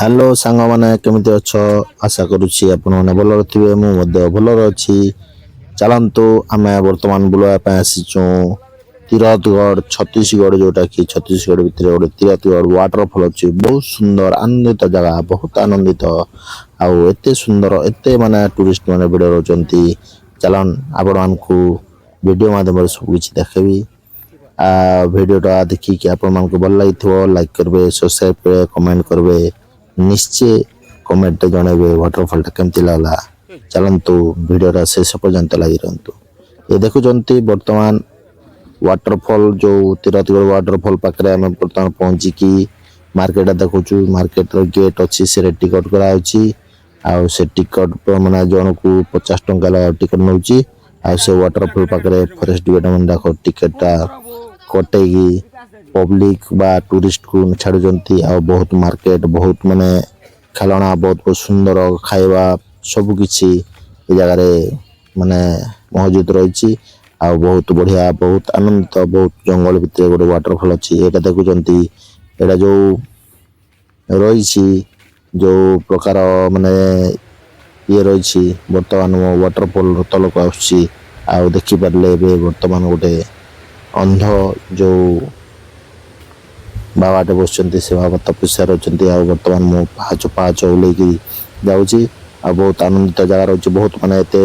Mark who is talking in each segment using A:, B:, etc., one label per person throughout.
A: Hello ସାଙ୍ଗମାନେ କେମିତି ଅଛ? ଆଶା କରୁଛି ଆପଣମାନେ ଭଲରେ ଥିବେ। ମୁଁ ମଧ୍ୟ ଭଲରେ ଅଛି। ଚାଲନ୍ତୁ ଆମେ ବର୍ତ୍ତମାନ ବୁଲିବା ପାଇଁ ଆସିଛୁ ତିରଥଗଡ଼ ଛତିଶଗଡ଼, ଯେଉଁଟାକି ଛତିଶଗଡ଼ ଭିତରେ ଗୋଟେ ତିରଥଗଡ଼ ୱାଟରଫଲ୍ ଅଛି। ବହୁତ ସୁନ୍ଦର ଆନନ୍ଦିତ ଜାଗା, ବହୁତ ଆନନ୍ଦିତ। ଆଉ ଏତେ ସୁନ୍ଦର, ଏତେ ମାନେ ଟୁରିଷ୍ଟ ମାନେ ଭିଡ଼ ରହୁଛନ୍ତି। ଚାଲନ୍ ଆପଣମାନଙ୍କୁ ଭିଡ଼ିଓ ମାଧ୍ୟମରେ ସବୁ କିଛି ଦେଖେଇବି। ଭିଡ଼ିଓଟା ଦେଖିକି ଆପଣମାନଙ୍କୁ ଭଲ ଲାଗିଥିବ ଲାଇକ୍ କରିବେ, ସବସ୍କ୍ରାଇବ୍ କରିବେ, କମେଣ୍ଟ କରିବେ। ନିଶ୍ଚୟ କମେଣ୍ଟରେ ଜଣାଇବେ ୱାଟରଫଲ୍ଟା କେମିତି ଲାଗିଲା। ଚାଲନ୍ତୁ ଭିଡ଼ିଓଟା ଶେଷ ପର୍ଯ୍ୟନ୍ତ ଲାଗି ରହନ୍ତୁ। ଏ ଦେଖୁଛନ୍ତି ବର୍ତ୍ତମାନ ୱାଟରଫଲ୍, ଯେଉଁ ତିରଥଗଡ଼ ୱାଟରଫଲ୍ ପାଖରେ ଆମେ ବର୍ତ୍ତମାନ ପହଞ୍ଚିକି ମାର୍କେଟ ଦେଖୁଛୁ। ମାର୍କେଟର ଗେଟ୍ ଅଛି, ସେରେ ଟିକଟ କରାହେଉଛି। ଆଉ ସେ ଟିକଟ ମାନେ ଜଣକୁ 50 ଟଙ୍କା ଲେଖା ଟିକଟ ନେଉଛି। ଆଉ ସେ ୱାଟରଫଲ୍ ପାଖରେ ଫରେଷ୍ଟ ଡିପାର୍ଟମେଣ୍ଟ ଯାକ ଟିକେଟଟା କଟେଇକି ପବ୍ଲିକ ବା ଟୁରିଷ୍ଟକୁ ଛାଡ଼ୁଛନ୍ତି। ଆଉ ବହୁତ ମାର୍କେଟ, ବହୁତ ମାନେ ଖେଳଣା, ବହୁତ ବହୁତ ସୁନ୍ଦର ଖାଇବା, ସବୁକିଛି ଏ ଜାଗାରେ ମାନେ ମହଜୁଦ ରହିଛି। ଆଉ ବହୁତ ବଢ଼ିଆ, ବହୁତ ଆନନ୍ଦିତ, ବହୁତ ଜଙ୍ଗଲ ଭିତରେ ଗୋଟେ ୱାଟରଫଲ୍ ଅଛି। ଏଇଟା ଦେଖୁଛନ୍ତି, ଏଇଟା ଯେଉଁ ରହିଛି, ଯେଉଁ ପ୍ରକାର ମାନେ ଇଏ ରହିଛି, ବର୍ତ୍ତମାନ ମୋ ୱାଟରଫଲ୍ ତଳକୁ ଆସୁଛି। ଆଉ ଦେଖିପାରିଲେ ଏବେ ବର୍ତ୍ତମାନ ଗୋଟେ ଅନ୍ଧ ଯେଉଁ ବାବାଟେ ବସିଛନ୍ତି, ସେ ବାବା ତପସ୍ୟାରେ ଅଛନ୍ତି। ଆଉ ବର୍ତ୍ତମାନ ମୁଁ ପାହାଚ ପାହାଚ ଓହ୍ଲେଇକି ଯାଉଛି। ଆଉ ବହୁତ ଆନନ୍ଦିତ ଜାଗା ରହିଛି, ବହୁତ ମାନେ ଏତେ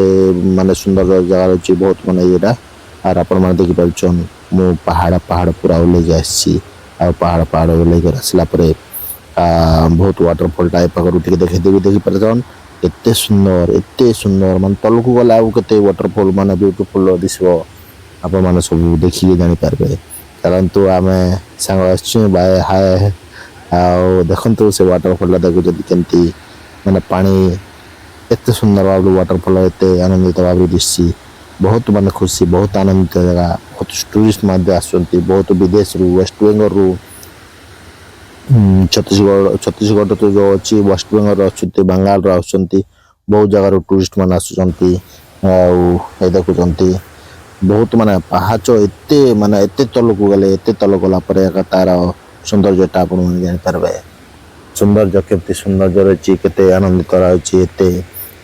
A: ମାନେ ସୁନ୍ଦର ଜାଗା ରହିଛି, ବହୁତ ମାନେ ଇଏଟା। ଆଉ ଆପଣମାନେ ଦେଖିପାରୁଛନ୍, ମୁଁ ପାହାଡ଼ ପୁରା ଓହ୍ଲେଇକି ଆସିଛି। ଆଉ ପାହାଡ଼ ଓହ୍ଲେଇକି ଆସିଲା ପରେ ବହୁତ ୱାଟରଫଲ୍ଟା ଏ ପାଖରୁ ଟିକେ ଦେଖେଇଦେବି। ଦେଖିପାରୁଛନ୍ ଏତେ ସୁନ୍ଦର ମାନେ ତଳକୁ ଗଲେ ଆଉ କେତେ ୱାଟରଫଲ୍ ମାନେ ବିୟୁଟିଫୁଲ୍ ଦିଶିବ, ଆପଣମାନେ ସବୁ ଦେଖିକି ଜାଣିପାରିବେ। ଚାଲନ୍ତୁ ଆମେ ସାଙ୍ଗ ଆସିଛୁ ବାଏ ହାଏ। ଆଉ ଦେଖନ୍ତୁ ସେ ୱାଟରଫଲ୍ଟା ଦେଖୁଛନ୍ତି କେମିତି ମାନେ ପାଣି ଏତେ ସୁନ୍ଦର ଭାବରେ ୱାଟରଫଲ୍ ଏତେ ଆନନ୍ଦିତ ଭାବରେ ଦିଶିଛି। ବହୁତ ମାନେ ଖୁସି, ବହୁତ ଆନନ୍ଦିତ ଜାଗା। ବହୁତ ଟୁରିଷ୍ଟ ମଧ୍ୟ ଆସୁଛନ୍ତି, ବହୁତ ବିଦେଶରୁ, ୱେଷ୍ଟବେଙ୍ଗଲରୁ, ଛତିଶଗଡ଼ ତ ଯେଉଁ ଅଛି, ୱେଷ୍ଟବେଙ୍ଗଲରୁ ଆସୁଛନ୍ତି, ବାଙ୍ଗାଲୋରରୁ ଆସୁଛନ୍ତି, ବହୁତ ଜାଗାରୁ ଟୁରିଷ୍ଟ ମାନେ ଆସୁଛନ୍ତି। ଆଉ ଏ ଦେଖୁଛନ୍ତି ବହୁତ ମାନେ ପାହାଚ ଏତେ ତଳକୁ ଗଲେ, ଏତେ ତଳ ଗଲା ପରେ ତାର ସୌନ୍ଦର୍ଯ୍ୟଟା ଆପଣମାନେ ଜାଣିପାରିବେ। ସୌନ୍ଦର୍ଯ୍ୟ କେତେ ସୌନ୍ଦର୍ଯ୍ୟ ରହିଛି, କେତେ ଆନନ୍ଦିତ ରହିଛି, ଏତେ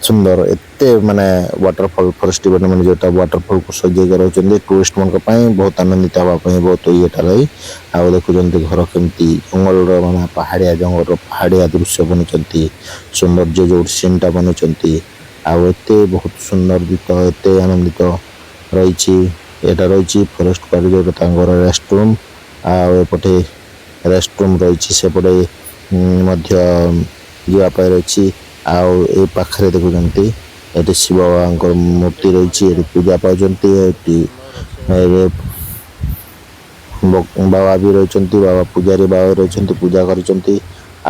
A: ସୁନ୍ଦର, ଏତେ ମାନେ ୱାଟରଫଲ୍ ଫରେଷ୍ଟ ଡିପାର୍ଟମେଣ୍ଟ ଯେଉଁଟା ୱାଟରଫଲ୍କୁ ସଜେଇକି ରହୁଛନ୍ତି ଟୁରିଷ୍ଟମାନଙ୍କ ପାଇଁ, ବହୁତ ଆନନ୍ଦିତ ହେବା ପାଇଁ, ବହୁତ ଇଏଟା ରହି। ଆଉ ଦେଖୁଛନ୍ତି ଘର କେମିତି ଜଙ୍ଗଲର ମାନେ ଜଙ୍ଗଲର ପାହାଡ଼ିଆ ଦୃଶ୍ୟ ବନେଇଛନ୍ତି, ସୌନ୍ଦର୍ଯ୍ୟ ଯେଉଁ ସିନ୍ଟା ବନେଇଛନ୍ତି। ଆଉ ଏତେ ବହୁତ ସୁନ୍ଦର, ଏତେ ଆନନ୍ଦିତ ରହିଛି। ଏଇଟା ରହିଛି ଫରେଷ୍ଟ ପାର୍କ, ଯେଉଁଟା ତାଙ୍କର ରେଷ୍ଟ ରୁମ୍। ଆଉ ଏପଟେ ରେଷ୍ଟ ରୁମ୍ ରହିଛି, ସେପଟେ ମଧ୍ୟ ଯିବା ପାଇଁ ରହିଛି। ଆଉ ଏ ପାଖରେ ଦେଖୁଛନ୍ତି ଏଠି ଶିବ ବାବାଙ୍କର ମୂର୍ତ୍ତି ରହିଛି, ଏଠି ପୂଜା ପାଉଛନ୍ତି। ଏଠି ବାବା ବି ରହିଛନ୍ତି, ବାବା ପୂଜାରୀ ବାବା ରହିଛନ୍ତି, ପୂଜା କରିଛନ୍ତି।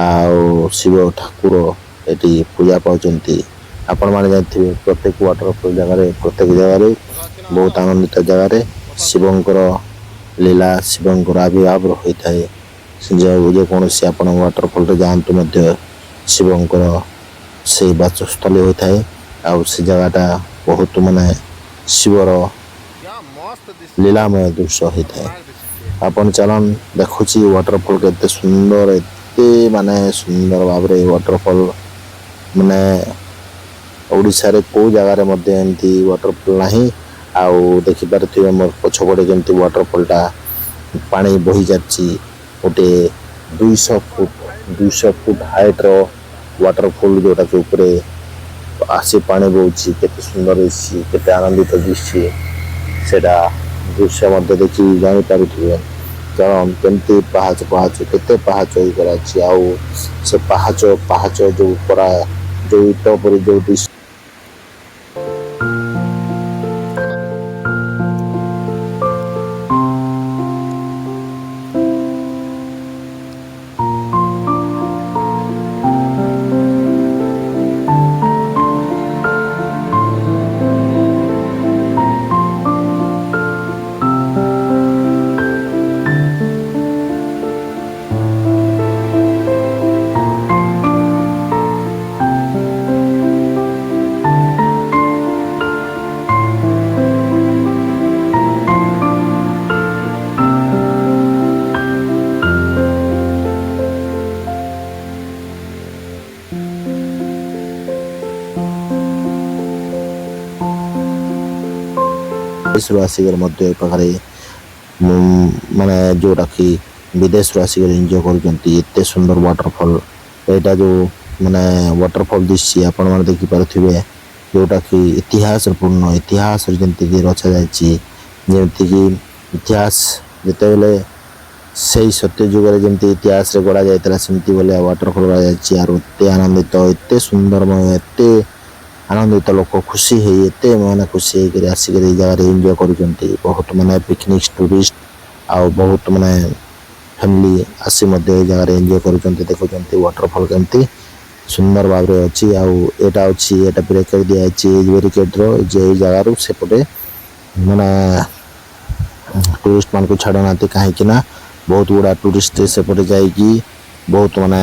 A: ଆଉ ଶିବ ଠାକୁର ଏଠି ପୂଜା ପାଉଛନ୍ତି। ଆପଣମାନେ ଜାଣିଥିବେ ପ୍ରତ୍ୟେକ ୱାଟରଫଲ୍ ଜାଗାରେ, ପ୍ରତ୍ୟେକ ଜାଗାରେ ବହୁତ ଆନନ୍ଦିତ ଜାଗାରେ ଶିବଙ୍କର ଲୀଳା, ଶିବଙ୍କର ଆବିର୍ଭାବ ହୋଇଥାଏ। ଯେକୌଣସି ଆପଣ ୱାଟରଫଲ୍ରେ ଯାଆନ୍ତୁ ମଧ୍ୟ ଶିବଙ୍କର ସେଇ ବାସସ୍ଥଳୀ ହୋଇଥାଏ। ଆଉ ସେ ଜାଗାଟା ବହୁତ ମାନେ ଶିବର ଲୀଳାମୟ ଦୃଶ୍ୟ ହୋଇଥାଏ। ଆପଣ ଚାଲନ୍ ଦେଖୁଛି ୱାଟରଫଲ୍ କେତେ ସୁନ୍ଦର, ଏତେ ମାନେ ସୁନ୍ଦର ଭାବରେ ୱାଟରଫଲ୍ ମାନେ ଓଡ଼ିଶାରେ କେଉଁ ଜାଗାରେ ମଧ୍ୟ ଏମିତି ୱାଟରଫଲ୍ ନାହିଁ। ଆଉ ଦେଖିପାରୁଥିବେ ମୋର ପଛପଟେ ଯେମିତି ୱାଟରଫଲ୍ଟା ପାଣି ବହି ଚାଲିଛି। ଗୋଟିଏ 200 ଫୁଟ ହାଇଟ୍ର ୱାଟରଫଲ୍, ଯେଉଁଟାକି ଉପରେ ଆସି ପାଣି ବହୁଛି, କେତେ ସୁନ୍ଦର ଦିଶିଛି, କେତେ ଆନନ୍ଦିତ ଦିଶିଛି, ସେଇଟା ଦୃଶ୍ୟ ମଧ୍ୟ ଦେଖି ଜାଣିପାରୁଥିବେ। କାରଣ କେମିତି ପାହାଚ କେତେ ପାହାଚ ହେଇକରାଛି। ଆଉ ସେ ପାହାଚ ଯେଉଁ ପରା ଯେଉଁ ଇଟ ଉପରେ ଯେଉଁ ଦେଶରୁ ଆସିକରି ମଧ୍ୟ ଏ ପାଖରେ ମାନେ ଯେଉଁଟାକି ବିଦେଶରୁ ଆସିକରି ଏନ୍ଜୟ କରୁଛନ୍ତି। ଏତେ ସୁନ୍ଦର ୱାଟରଫଲ୍, ଏଇଟା ଯେଉଁ ମାନେ ୱାଟରଫଲ୍ ଦିଶିଛି ଆପଣମାନେ ଦେଖିପାରୁଥିବେ, ଯେଉଁଟାକି ଇତିହାସର ପୂର୍ଣ୍ଣ ଇତିହାସରେ ଯେମିତିକି ରଚାଯାଇଛି। ଯେମିତିକି ଇତିହାସ ଯେତେବେଳେ ସେଇ ସତ୍ୟ ଯୁଗରେ ଯେମିତି ଇତିହାସରେ ଗଢ଼ା ଯାଇଥିଲା ସେମିତି ବୋଲି ୱାଟରଫଲ୍ ଗଢ଼ାଯାଇଛି। ଆରୁ ଏତେ ସୁନ୍ଦରମୟ, ଏତେ ଆନନ୍ଦିତ ଲୋକ ଖୁସି ହେଇ ଏତେ ମାନେ ଖୁସି ହେଇକରି ଆସିକରି ଏଇ ଜାଗାରେ ଏନ୍ଜୟ କରୁଛନ୍ତି। ବହୁତ ମାନେ ପିକନିକ୍ ଟୁରିଷ୍ଟ ଆଉ ବହୁତ ମାନେ ଫ୍ୟାମିଲି ଆସି ମଧ୍ୟ ଏଇ ଜାଗାରେ ଏନ୍ଜୟ କରୁଛନ୍ତି। ଦେଖୁଛନ୍ତି ୱାଟରଫଲ୍ କେମିତି ସୁନ୍ଦର ଭାବରେ ଅଛି। ଆଉ ଏଇଟା ଅଛି, ଏଇଟା ବ୍ରେକେଟ୍ ଦିଆଯାଇଛି ଏଇ ବ୍ୟାରିକେଡ୍ର, ଯେ ଏଇ ଜାଗାରୁ ସେପଟେ ମାନେ ଟୁରିଷ୍ଟମାନଙ୍କୁ ଛାଡ଼ୁନାହାନ୍ତି, କାହିଁକି ନା ବହୁତ ଗୁଡ଼ା ଟୁରିଷ୍ଟ ସେପଟେ ଯାଇକି ବହୁତ ମାନେ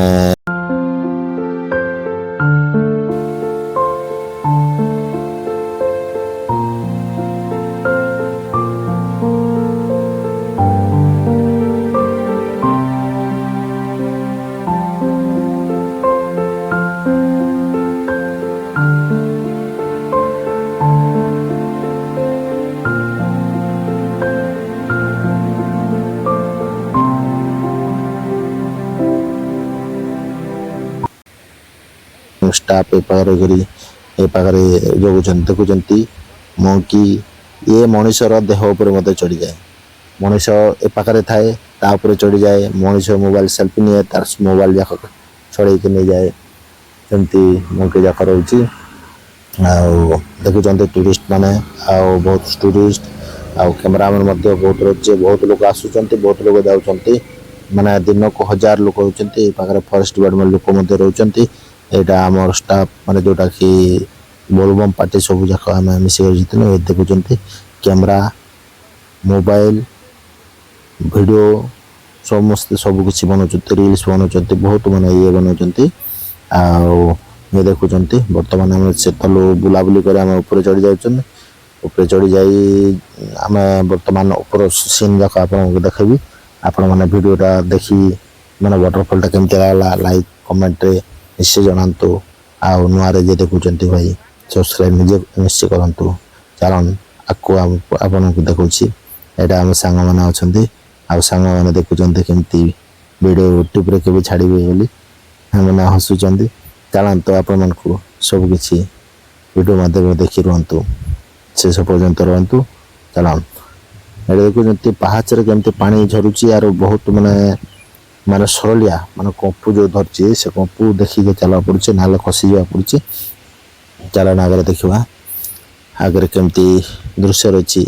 A: ଷ୍ଟାଫ୍ ଏ ପାଖରେ ଜଗୁଛନ୍ତି। ଦେଖୁଛନ୍ତି ମୁଁ କି ଇଏ ମଣିଷର ଦେହ ଉପରେ ମଧ୍ୟ ଚଢ଼ିଯାଏ। ମଣିଷ ଏ ପାଖରେ ଥାଏ, ତା ଉପରେ ଚଢ଼ିଯାଏ। ମଣିଷ ମୋବାଇଲ ସେଲ୍ଫି ନିଏ, ତାର ମୋବାଇଲ ଯାକ ଛଡ଼େଇକି ନେଇଯାଏ। ସେମିତି ମଙ୍କି ଯାକ ରହୁଛି। ଆଉ ଦେଖୁଛନ୍ତି ଟୁରିଷ୍ଟ ମାନେ, ଆଉ ବହୁତ ଟୁରିଷ୍ଟ ଆଉ କ୍ୟାମେରାମ୍ୟାନ୍ ମଧ୍ୟ ବହୁତ ରହୁଛି। ବହୁତ ଲୋକ ଆସୁଛନ୍ତି, ବହୁତ ଲୋକ ଯାଉଛନ୍ତି। ମାନେ ଦିନକୁ 1000 ଲୋକ ରହୁଛନ୍ତି। ଏ ପାଖରେ ଫରେଷ୍ଟ ଡିପାର୍ଟମେଣ୍ଟ ଲୋକ ମଧ୍ୟ ରହୁଛନ୍ତି। ଏଇଟା ଆମର ଷ୍ଟାଫ୍ ମାନେ ଯେଉଁଟାକି ବୋଲବମ୍ ପାର୍ଟି ସବୁ ଯାକ ଆମେ ମିଶିକରି ଜିତିଲୁ। ଏ ଦେଖୁଛନ୍ତି କ୍ୟାମେରା, ମୋବାଇଲ, ଭିଡ଼ିଓ ସମସ୍ତେ ସବୁ କିଛି ବନାଉଛନ୍ତି, ରିଲ୍ସ ବନାଉଛନ୍ତି, ବହୁତ ମାନେ ଇଏ ବନାଉଛନ୍ତି। ଆଉ ଇଏ ଦେଖୁଛନ୍ତି ବର୍ତ୍ତମାନ ଆମେ ସେ ତଲୁ ବୁଲାବୁଲି କରି ଆମେ ଉପରେ ଚଢ଼ି ଯାଉଛନ୍ତି। ଉପରେ ଚଢ଼ି ଯାଇ ଆମେ ବର୍ତ୍ତମାନ ଉପର ସିନ୍ ଯାକ ଆପଣଙ୍କୁ ଦେଖେଇବି। ଆପଣମାନେ ଭିଡ଼ିଓଟା ଦେଖି ମାନେ ୱାଟରଫଲ୍ଟା କେମିତି ଲାଗିଲା ଲାଇକ୍ କମେଣ୍ଟରେ ନିଶ୍ଚୟ ଜଣାନ୍ତୁ। ଆଉ ନୂଆରେ ଯିଏ ଦେଖୁଛନ୍ତି ଭାଇ ସବସ୍କ୍ରାଇବ୍ ନିଜେ ନିଶ୍ଚୟ କରନ୍ତୁ। କାରଣ ଆକୁ ଆପଣଙ୍କୁ ଦେଖାଉଛି, ଏଇଟା ଆମ ସାଙ୍ଗମାନେ ଅଛନ୍ତି। ଆଉ ସାଙ୍ଗମାନେ ଦେଖୁଛନ୍ତି କେମିତି ଭିଡ଼ିଓ ୟୁଟ୍ୟୁବରେ କେବେ ଛାଡ଼ିବେ ବୋଲି ସେମାନେ ହସୁଛନ୍ତି। ଚାଲନ୍ତୁ ଆପଣମାନଙ୍କୁ ସବୁକିଛି ଭିଡ଼ିଓ ମାଧ୍ୟମରେ ଦେଖି ରୁହନ୍ତୁ, ଶେଷ ପର୍ଯ୍ୟନ୍ତ ରୁହନ୍ତୁ। ଚାଲନ୍ତୁ ଏଇଟା ଦେଖୁଛନ୍ତି ପାହାଚରେ କେମିତି ପାଣି ଝରୁଛି। ଆରୁ ବହୁତ ମାନେ ସରଳିଆ ମାନେ କମ୍ପୁ ଯେଉଁ ଧରିଛି, ସେ କମ୍ପୁ ଦେଖିକି ଚାଲିବାକୁ ପଡ଼ୁଛି, ନହେଲେ ଖସିଯିବାକୁ ପଡ଼ୁଛି। ଚାଲଣ ଆଗରେ ଦେଖିବା ଆଗରେ କେମିତି ଦୃଶ୍ୟ ରହିଛି।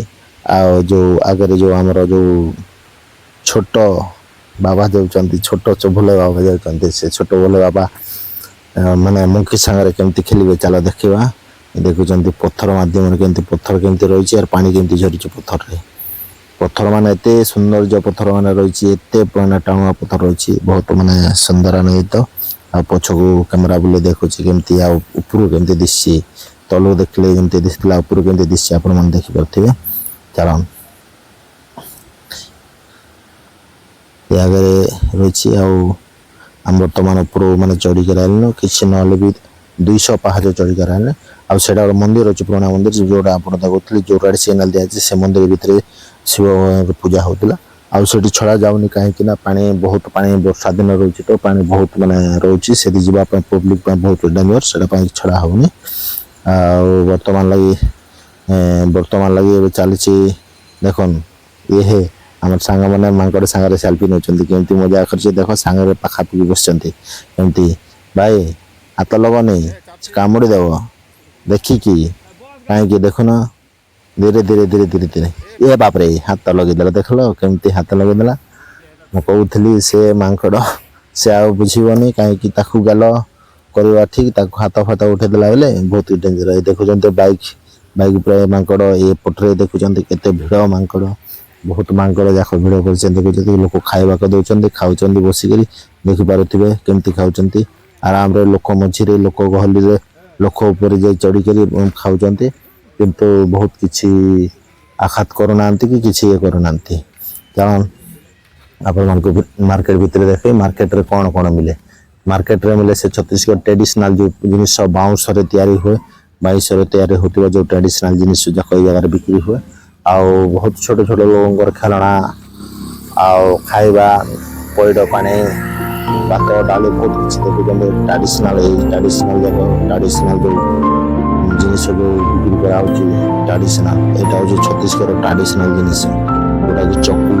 A: ଆଉ ଯେଉଁ ଆଗରେ ଯେଉଁ ଆମର ଯେଉଁ ଛୋଟ ବାବା ଯାଉଛନ୍ତି, ଛୋଟ ଭୋଲେ ବାବା ଯାଉଛନ୍ତି, ସେ ଛୋଟ ଭୋଲେ ବାବା ମାନେ ମୁଙ୍କି ସାଙ୍ଗରେ କେମିତି ଖେଳିବେ ଚାଲ ଦେଖିବା। ଦେଖୁଛନ୍ତି ପଥର ମାଧ୍ୟମରେ ପଥର କେମିତି ରହିଛି, ଆଉ ପାଣି କେମିତି ଝରୁଛି ପଥରରେ। ପଥର ମାନେ ଏତେ ସୌନ୍ଦର୍ଯ୍ୟ ପଥର ମାନେ ରହିଛି, ଏତେ ମାନେ ଟାଣୁଆ ପଥର ରହିଛି, ବହୁତ ମାନେ ସୁନ୍ଦରାନ୍ୱିତ। ଆଉ ପଛକୁ କ୍ୟାମେରା ବୁଲେଇ ଦେଖୁଛି କେମିତି, ଆଉ ଉପରୁ କେମିତି ଦିଶିଛି। ତଳୁ ଦେଖିଲେ ଯେମିତି ଦିଶିଥିଲା, ଉପରୁ କେମିତି ଦିଶିଛି ଆପଣମାନେ ଦେଖିପାରୁଥିବେ। ଚାଲ ଏ ଆଗରେ ରହିଛି। ଆଉ ଆମେ ବର୍ତ୍ତମାନ ଉପରୁ ମାନେ ଚଢ଼ିକି ଆଇଲୁଣୁ, କିଛି ନହେଲେ ବି 200 ପାହାଚ ଚଢ଼ିକି ଆଇଲୁଣୁ। ଆଉ ସେଇଟା ଗୋଟେ ମନ୍ଦିର ଅଛି, ପୁରୁଣା ମନ୍ଦିର, ଯେଉଁଟା ଆପଣ ଦେଖୁଥିଲେ, ଯେଉଁଟା ସିଗ୍ନାଲ ଦିଆଯାଇଛି ସେ ମନ୍ଦିର ଭିତରେ ଶିବ ପୂଜା ହେଉଥିଲା। ଆଉ ସେଠି ଛଡ଼ା ଯାଉନି, କାହିଁକି ନା ପାଣି ବହୁତ, ପାଣି ବର୍ଷା ଦିନ ରହୁଛି ତ ପାଣି ବହୁତ ମାନେ ରହୁଛି। ସେଠି ଯିବା ପାଇଁ ପବ୍ଲିକ ପାଇଁ ବହୁତ ଡେଞ୍ଜର, ସେଇଟା ପାଇଁ ଛଡ଼ା ହେଉନି। ଆଉ ବର୍ତ୍ତମାନ ଲାଗି ଏବେ ଚାଲିଛି ଦେଖୁନ ଇଏ ଆମର ସାଙ୍ଗମାନେ ମାଙ୍କଡ଼ ସାଙ୍ଗରେ ସେଲ୍ଫି ନେଉଛନ୍ତି, କେମିତି ମଜା କରିଛି ଦେଖ। ସାଙ୍ଗରେ ପାଖାପାଖି ବସିଛନ୍ତି, କେମିତି ଭାଇ ହାତ ଲଗନି କାମୁଡ଼ି ଦେବ ଦେଖିକି, କାହିଁକି ଦେଖୁନ ଧୀରେ ଧୀରେ ଧୀରେ ଧୀରେ ଧୀରେ ଏ ବାପରେ ହାତ ଲଗେଇଦେଲା। ଦେଖିଲ କେମିତି ହାତ ଲଗେଇଦେଲା। ମୁଁ କହୁଥିଲି ସେ ମାଙ୍କଡ଼ ସେ ଆଉ ବୁଝିବନି, କାହିଁକି ତାକୁ ଗାଲ କରିବା ଠିକ୍, ତାକୁ ହାତ ଫାତ ଉଠେଇ ଦେଲା ବେଲେ ବହୁତ ଡେଞ୍ଜର। ଦେଖୁଛନ୍ତି ବାଇକ୍ ଉପରେ ମାଙ୍କଡ଼, ଏପଟରେ ଦେଖୁଛନ୍ତି କେତେ ଭିଡ଼ ମାଙ୍କଡ଼, ବହୁତ ମାଙ୍କଡ଼ ଯାକ ଭିଡ଼ କରିଛନ୍ତି। ଦେଖୁଛନ୍ତି ଲୋକ ଖାଇବାକୁ ଦେଉଛନ୍ତି, ଖାଉଛନ୍ତି ବସିକରି, ଦେଖିପାରୁଥିବେ କେମିତି ଖାଉଛନ୍ତି ଆରାମରେ। ଲୋକ ମଝିରେ, ଲୋକ ଗହଳିରେ, ଲୋକ ଉପରେ ଯାଇ ଚଢ଼ିକରି ଖାଉଛନ୍ତି, କିନ୍ତୁ ବହୁତ କିଛି ଆଘାତ କରୁନାହାନ୍ତି କି କିଛି ଇଏ କରୁନାହାନ୍ତି। କାରଣ ଆପଣମାନଙ୍କୁ ମାର୍କେଟ ଭିତରେ ଦେଖେ, ମାର୍କେଟରେ କ'ଣ କ'ଣ ମିଳେ। ମାର୍କେଟରେ ମିଳେ ସେ ଛତିଶଗଡ଼ ଟ୍ରାଡିସନାଲ ଯେଉଁ ଜିନିଷ, ବାଉଁଶରେ ତିଆରି ହୁଏ, ବାଉଁଶରେ ତିଆରି ହେଉଥିବା ଯେଉଁ ଟ୍ରାଡିସନାଲ ଜିନିଷ ଯାକ ଏଇ ଜାଗାରେ ବିକ୍ରି ହୁଏ। ଆଉ ବହୁତ ଛୋଟ ଛୋଟ ଲୋକଙ୍କର ଖେଳଣା ଆଉ ଖାଇବା ପଇଡ଼ ପାଣି ଭାତ ଡାଲି ବହୁତ କିଛି ଦେଖୁଛନ୍ତି ଟ୍ରାଡିସନାଲ ଏଇ ଟ୍ରାଡିସନାଲ ଯାକ ଟ୍ରାଡିସନାଲ ଯେଉଁ ଜିନିଷ ଯେଉଁ ବିକ୍ରି କରାହେଉଛି ଟ୍ରାଡିସନାଲ ଏଇଟା ହେଉଛି ଛତିଶଗଡ଼ ଟ୍ରାଡିସନାଲ ଜିନିଷ ଯେଉଁଟାକି ଚକୁ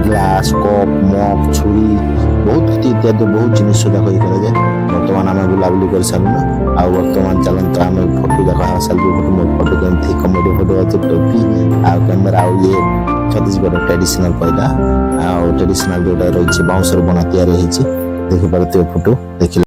A: ଗ୍ଲାସ୍ କପ୍ ମଗ୍ ଛୁରୀ ବହୁତ କିଛି ଇତ୍ୟାଦି ବହୁତ ଜିନିଷ ଯାକ ଇଏ କରାଯାଏ। ବର୍ତ୍ତମାନ ଆମେ ବୁଲାବୁଲି କରିସାରିଲୁ ଆଉ ବର୍ତ୍ତମାନ ଚାଲନ୍ତୁ ଆମେ ଫଟୋ ଯାକ ସେଲ୍ଫି ଫଟୋ ମୋ ଫଟୋ କେମିତି କମେଡି ଫଟୋ ଅଛି ଟୋପି ଆଉ କ୍ୟାମେରା ଆଉ ଇଏ ଛତିଶଗଡ଼ ଟ୍ରାଡିସନାଲ କହିଲା ଆଉ ଟ୍ରାଡିସନାଲ ଯେଉଁଟା ରହିଛି ବାଉଁଶର ବନା ତିଆରି ହେଇଛି ଦେଖିପାରୁଥିବେ ଫଟୋ ଦେଖିଲେ